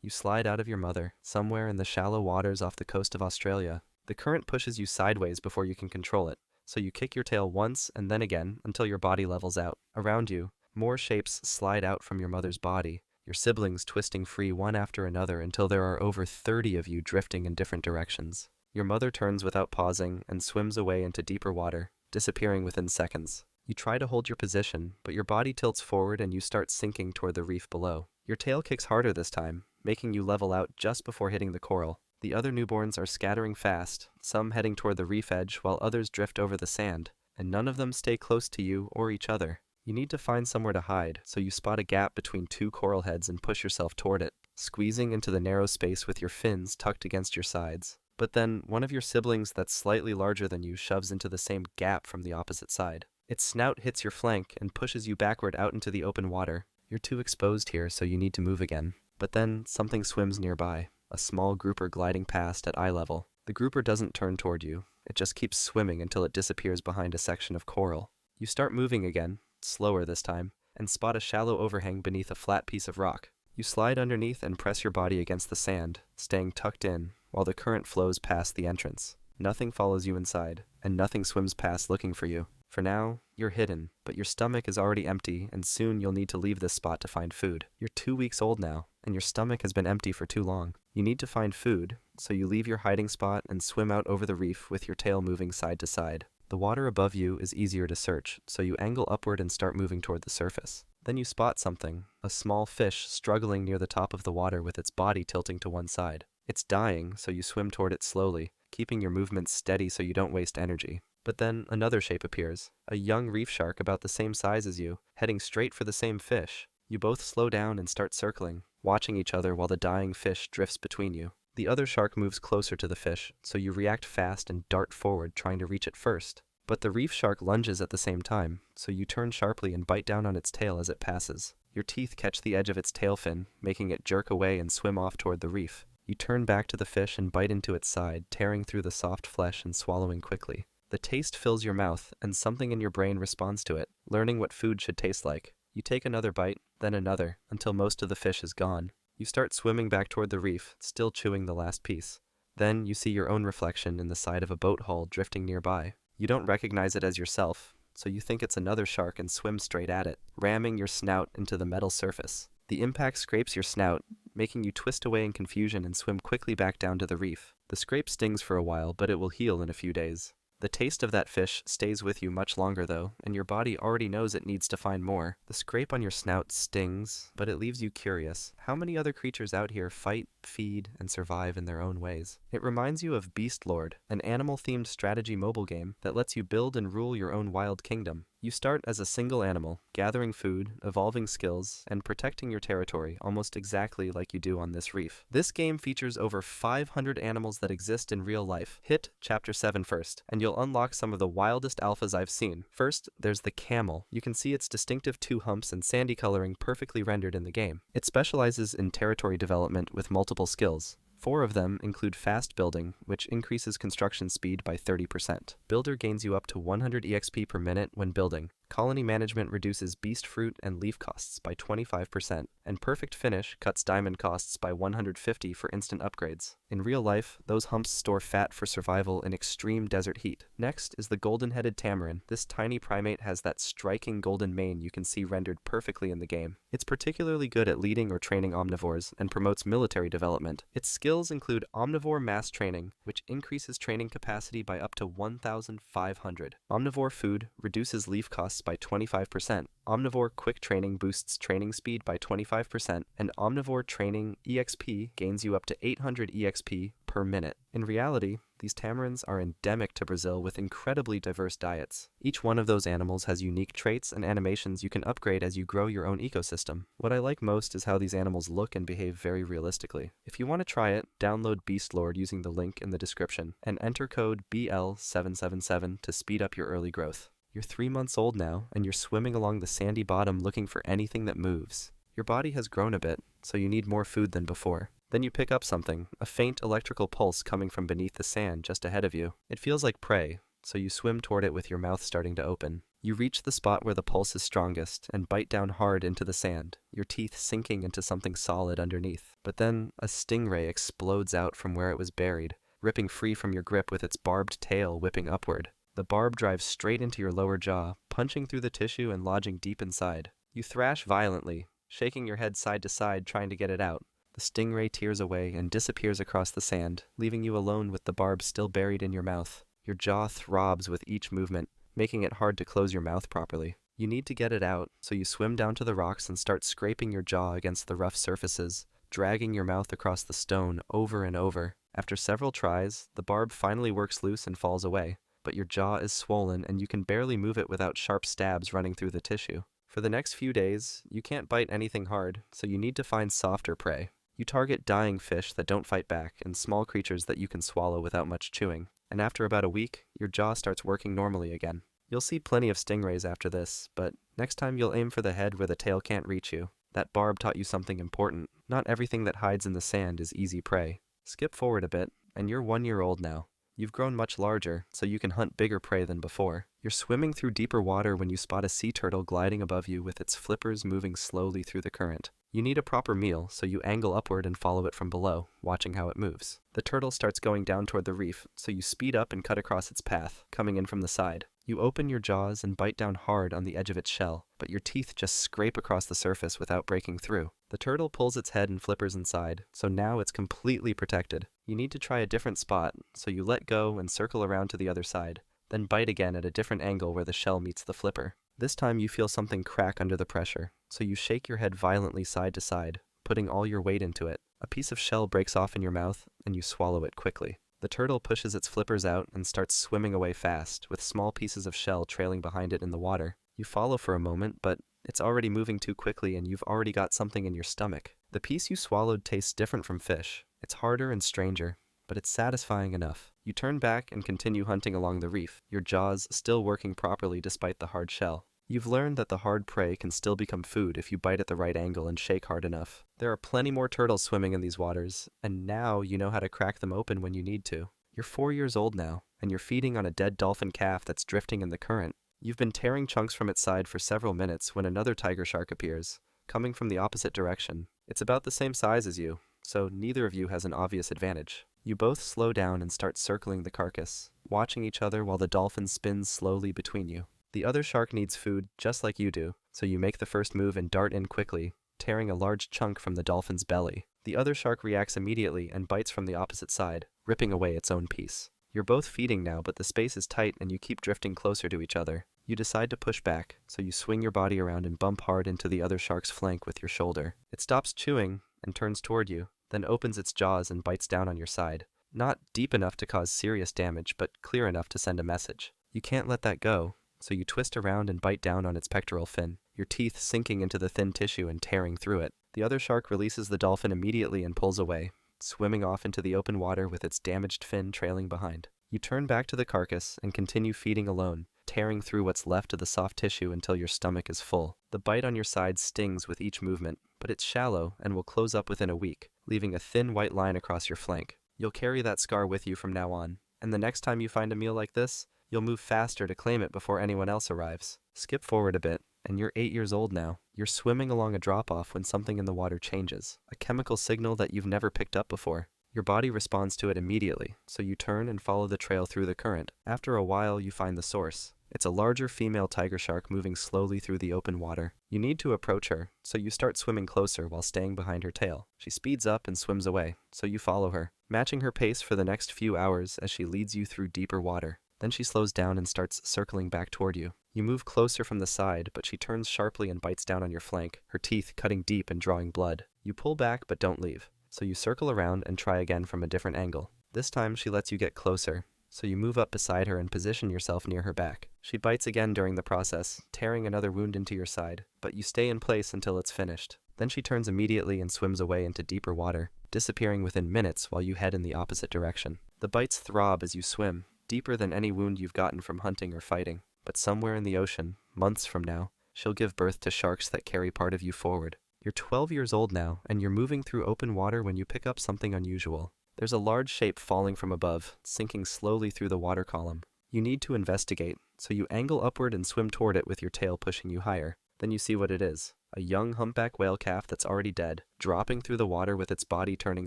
You slide out of your mother, somewhere in the shallow waters off the coast of Australia. The current pushes you sideways before you can control it, so you kick your tail once and then again until your body levels out. Around you, more shapes slide out from your mother's body, your siblings twisting free one after another until there are over 30 of you drifting in different directions. Your mother turns without pausing and swims away into deeper water, disappearing within seconds. You try to hold your position, but your body tilts forward and you start sinking toward the reef below. Your tail kicks harder this time, making you level out just before hitting the coral. The other newborns are scattering fast, some heading toward the reef edge while others drift over the sand, and none of them stay close to you or each other. You need to find somewhere to hide, so you spot a gap between two coral heads and push yourself toward it, squeezing into the narrow space with your fins tucked against your sides. But then, one of your siblings that's slightly larger than you shoves into the same gap from the opposite side. Its snout hits your flank and pushes you backward out into the open water. You're too exposed here, so you need to move again. But then, something swims nearby, a small grouper gliding past at eye level. The grouper doesn't turn toward you, it just keeps swimming until it disappears behind a section of coral. You start moving again, slower this time, and spot a shallow overhang beneath a flat piece of rock. You slide underneath and press your body against the sand, staying tucked in, while the current flows past the entrance. Nothing follows you inside, and nothing swims past looking for you. For now, you're hidden, but your stomach is already empty, and soon you'll need to leave this spot to find food. You're 2 weeks old now, and your stomach has been empty for too long. You need to find food, so you leave your hiding spot and swim out over the reef with your tail moving side to side. The water above you is easier to search, so you angle upward and start moving toward the surface. Then you spot something, a small fish struggling near the top of the water with its body tilting to one side. It's dying, so you swim toward it slowly, keeping your movements steady so you don't waste energy. But then another shape appears, a young reef shark about the same size as you, heading straight for the same fish. You both slow down and start circling, watching each other while the dying fish drifts between you. The other shark moves closer to the fish, so you react fast and dart forward trying to reach it first. But the reef shark lunges at the same time, so you turn sharply and bite down on its tail as it passes. Your teeth catch the edge of its tail fin, making it jerk away and swim off toward the reef. You turn back to the fish and bite into its side, tearing through the soft flesh and swallowing quickly. The taste fills your mouth, and something in your brain responds to it, learning what food should taste like. You take another bite, then another, until most of the fish is gone. You start swimming back toward the reef, still chewing the last piece. Then you see your own reflection in the side of a boat hull drifting nearby. You don't recognize it as yourself, so you think it's another shark and swim straight at it, ramming your snout into the metal surface. The impact scrapes your snout, making you twist away in confusion and swim quickly back down to the reef. The scrape stings for a while, but it will heal in a few days. The taste of that fish stays with you much longer though, and your body already knows it needs to find more. The scrape on your snout stings, but it leaves you curious. How many other creatures out here fight, feed, and survive in their own ways? It reminds you of Beast Lord, an animal-themed strategy mobile game that lets you build and rule your own wild kingdom. You start as a single animal, gathering food, evolving skills, and protecting your territory almost exactly like you do on this reef. This game features over 500 animals that exist in real life. Hit Chapter 7 first, and you'll unlock some of the wildest alphas I've seen. First, there's the camel. You can see its distinctive 2 humps and sandy coloring perfectly rendered in the game. It specializes in territory development with multiple skills. 4 of them include fast building, which increases construction speed by 30%. Builder gains you up to 100 EXP per minute when building. Colony management reduces beast fruit and leaf costs by 25%, and perfect finish cuts diamond costs by 150 for instant upgrades. In real life, those humps store fat for survival in extreme desert heat. Next is the golden-headed tamarin. This tiny primate has that striking golden mane you can see rendered perfectly in the game. It's particularly good at leading or training omnivores and promotes military development. Its skills include omnivore mass training, which increases training capacity by up to 1,500. Omnivore food reduces leaf costs by 25%. Omnivore quick training boosts training speed by 25%, and omnivore training EXP gains you up to 800 EXP per minute. In reality, these tamarins are endemic to Brazil with incredibly diverse diets. Each one of those animals has unique traits and animations you can upgrade as you grow your own ecosystem. What I like most is how these animals look and behave very realistically. If you want to try it, download Beast Lord using the link in the description, and enter code BL777 to speed up your early growth. You're 3 months old now, and you're swimming along the sandy bottom looking for anything that moves. Your body has grown a bit, so you need more food than before. Then you pick up something, a faint electrical pulse coming from beneath the sand just ahead of you. It feels like prey, so you swim toward it with your mouth starting to open. You reach the spot where the pulse is strongest and bite down hard into the sand, your teeth sinking into something solid underneath. But then, a stingray explodes out from where it was buried, ripping free from your grip with its barbed tail whipping upward. The barb drives straight into your lower jaw, punching through the tissue and lodging deep inside. You thrash violently, shaking your head side to side trying to get it out. The stingray tears away and disappears across the sand, leaving you alone with the barb still buried in your mouth. Your jaw throbs with each movement, making it hard to close your mouth properly. You need to get it out, so you swim down to the rocks and start scraping your jaw against the rough surfaces, dragging your mouth across the stone over and over. After several tries, the barb finally works loose and falls away, but your jaw is swollen and you can barely move it without sharp stabs running through the tissue. For the next few days, you can't bite anything hard, so you need to find softer prey. You target dying fish that don't fight back and small creatures that you can swallow without much chewing. And after about a week, your jaw starts working normally again. You'll see plenty of stingrays after this, but next time you'll aim for the head where the tail can't reach you. That barb taught you something important. Not everything that hides in the sand is easy prey. Skip forward a bit, and you're 1 year old now. You've grown much larger, so you can hunt bigger prey than before. You're swimming through deeper water when you spot a sea turtle gliding above you with its flippers moving slowly through the current. You need a proper meal, so you angle upward and follow it from below, watching how it moves. The turtle starts going down toward the reef, so you speed up and cut across its path, coming in from the side. You open your jaws and bite down hard on the edge of its shell, but your teeth just scrape across the surface without breaking through. The turtle pulls its head and flippers inside, so now it's completely protected. You need to try a different spot, so you let go and circle around to the other side, then bite again at a different angle where the shell meets the flipper. This time you feel something crack under the pressure, so you shake your head violently side to side, putting all your weight into it. A piece of shell breaks off in your mouth, and you swallow it quickly. The turtle pushes its flippers out and starts swimming away fast, with small pieces of shell trailing behind it in the water. You follow for a moment, but it's already moving too quickly and you've already got something in your stomach. The piece you swallowed tastes different from fish. It's harder and stranger, but it's satisfying enough. You turn back and continue hunting along the reef, your jaws still working properly despite the hard shell. You've learned that the hard prey can still become food if you bite at the right angle and shake hard enough. There are plenty more turtles swimming in these waters, and now you know how to crack them open when you need to. You're 4 years old now, and you're feeding on a dead dolphin calf that's drifting in the current. You've been tearing chunks from its side for several minutes when another tiger shark appears, coming from the opposite direction. It's about the same size as you, so neither of you has an obvious advantage. You both slow down and start circling the carcass, watching each other while the dolphin spins slowly between you. The other shark needs food just like you do, so you make the first move and dart in quickly, tearing a large chunk from the dolphin's belly. The other shark reacts immediately and bites from the opposite side, ripping away its own piece. You're both feeding now, but the space is tight and you keep drifting closer to each other. You decide to push back, so you swing your body around and bump hard into the other shark's flank with your shoulder. It stops chewing and turns toward you, then opens its jaws and bites down on your side. Not deep enough to cause serious damage, but clear enough to send a message. You can't let that go, so you twist around and bite down on its pectoral fin, your teeth sinking into the thin tissue and tearing through it. The other shark releases the dolphin immediately and pulls away, swimming off into the open water with its damaged fin trailing behind. You turn back to the carcass and continue feeding alone, tearing through what's left of the soft tissue until your stomach is full. The bite on your side stings with each movement, but it's shallow and will close up within a week, leaving a thin white line across your flank. You'll carry that scar with you from now on, and the next time you find a meal like this, you'll move faster to claim it before anyone else arrives. Skip forward a bit, and you're 8 years old now. You're swimming along a drop-off when something in the water changes, a chemical signal that you've never picked up before. Your body responds to it immediately, so you turn and follow the trail through the current. After a while, you find the source. It's a larger female tiger shark moving slowly through the open water. You need to approach her, so you start swimming closer while staying behind her tail. She speeds up and swims away, so you follow her, matching her pace for the next few hours as she leads you through deeper water. Then she slows down and starts circling back toward you. You move closer from the side, but she turns sharply and bites down on your flank, her teeth cutting deep and drawing blood. You pull back but don't leave, so you circle around and try again from a different angle. This time she lets you get closer, so you move up beside her and position yourself near her back. She bites again during the process, tearing another wound into your side, but you stay in place until it's finished. Then she turns immediately and swims away into deeper water, disappearing within minutes while you head in the opposite direction. The bites throb as you swim, deeper than any wound you've gotten from hunting or fighting. But somewhere in the ocean, months from now, she'll give birth to sharks that carry part of you forward. You're 12 years old now, and you're moving through open water when you pick up something unusual. There's a large shape falling from above, sinking slowly through the water column. You need to investigate, so you angle upward and swim toward it with your tail pushing you higher. Then you see what it is. A young humpback whale calf that's already dead, dropping through the water with its body turning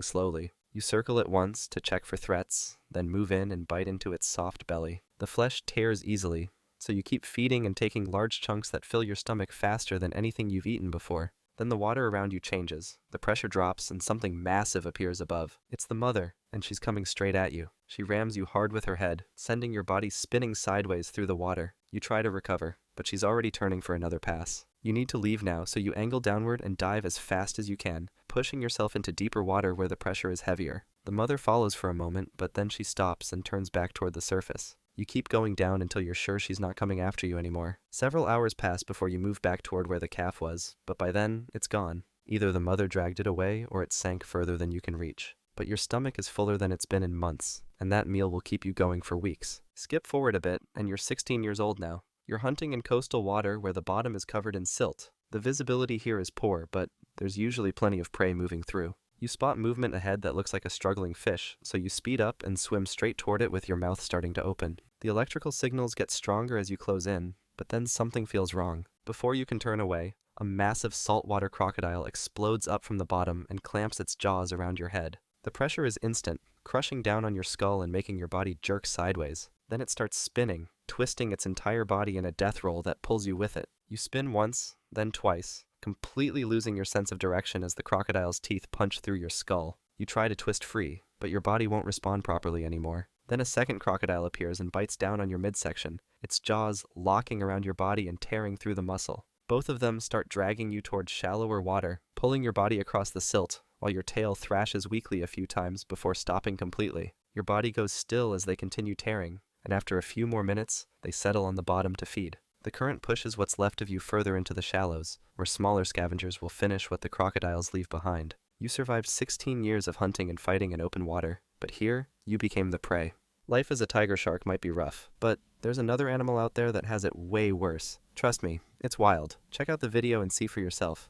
slowly. You circle it once to check for threats, then move in and bite into its soft belly. The flesh tears easily, so you keep feeding and taking large chunks that fill your stomach faster than anything you've eaten before. Then the water around you changes, the pressure drops, and something massive appears above. It's the mother, and she's coming straight at you. She rams you hard with her head, sending your body spinning sideways through the water. You try to recover, but she's already turning for another pass. You need to leave now, so you angle downward and dive as fast as you can, pushing yourself into deeper water where the pressure is heavier. The mother follows for a moment, but then she stops and turns back toward the surface. You keep going down until you're sure she's not coming after you anymore. Several hours pass before you move back toward where the calf was, but by then, it's gone. Either the mother dragged it away or it sank further than you can reach. But your stomach is fuller than it's been in months, and that meal will keep you going for weeks. Skip forward a bit, and you're 16 years old now. You're hunting in coastal water where the bottom is covered in silt. The visibility here is poor, but there's usually plenty of prey moving through. You spot movement ahead that looks like a struggling fish, so you speed up and swim straight toward it with your mouth starting to open. The electrical signals get stronger as you close in, but then something feels wrong. Before you can turn away, a massive saltwater crocodile explodes up from the bottom and clamps its jaws around your head. The pressure is instant, crushing down on your skull and making your body jerk sideways. Then it starts spinning, twisting its entire body in a death roll that pulls you with it. You spin once, then twice, completely losing your sense of direction as the crocodile's teeth punch through your skull. You try to twist free, but your body won't respond properly anymore. Then a second crocodile appears and bites down on your midsection, its jaws locking around your body and tearing through the muscle. Both of them start dragging you towards shallower water, pulling your body across the silt, while your tail thrashes weakly a few times before stopping completely. Your body goes still as they continue tearing, and after a few more minutes, they settle on the bottom to feed. The current pushes what's left of you further into the shallows, where smaller scavengers will finish what the crocodiles leave behind. You survived 16 years of hunting and fighting in open water, but here, you became the prey. Life as a tiger shark might be rough, but there's another animal out there that has it way worse. Trust me, it's wild. Check out the video and see for yourself.